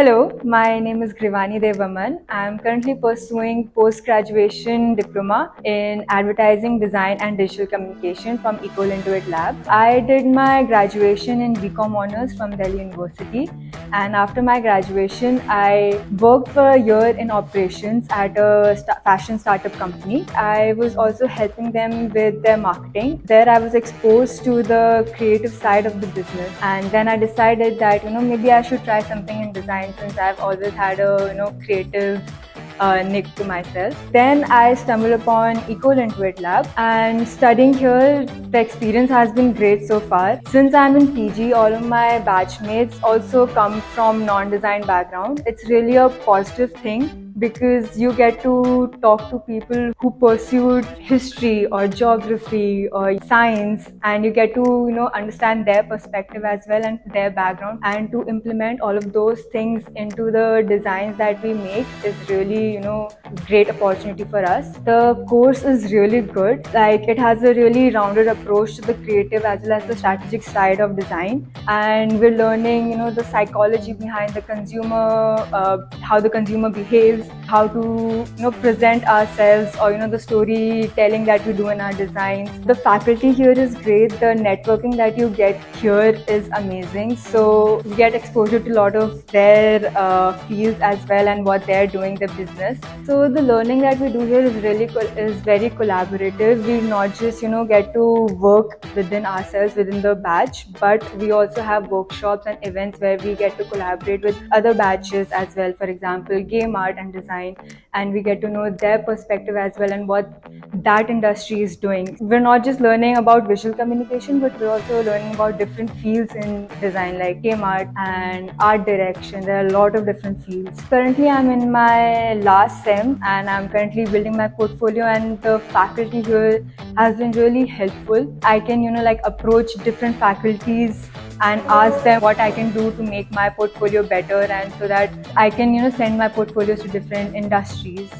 Hello, my name is Grivani Devaman. I'm currently pursuing post-graduation diploma in advertising, design and digital communication from Ecolintuit Lab. I did my graduation in BCom Honors from Delhi University, and after my graduation, I worked for a year in operations at a fashion startup company. I was also helping them with their marketing. There I was exposed to the creative side of the business, and then I decided that maybe I should try something in design since I've always had a creative nick to myself. Then I stumbled upon Ecolintuit Lab, and studying here, the experience has been great so far. Since I'm in PG, all of my batchmates also come from non-design background. It's really a positive thing because you get to talk to people who pursued history or geography or science, and you get to understand their perspective as well and their background, and to implement all of those things into the designs that we make is really great opportunity for us. The course is really good. Like, it has a really rounded approach to the creative as well as the strategic side of design, and we're learning the psychology behind the consumer, how the consumer behaves, how to present ourselves, or the storytelling that we do in our designs. The faculty here is great. The networking that you get here is amazing. So you get exposure to a lot of their fields as well and what they're doing, their business. So the learning that we do here is very collaborative. We not just get to work within ourselves within the batch, but we also have workshops and events where we get to collaborate with other batches as well. For example, game art and design, and we get to know their perspective as well and what that industry is doing. We're not just learning about visual communication, but we're also learning about different fields in design like game art and art direction. There are a lot of different fields. Currently, I'm in my last sem and I'm currently building my portfolio, and the faculty here has been really helpful. I can approach different faculties and ask them what I can do to make my portfolio better, and so that I can send my portfolios to different industries.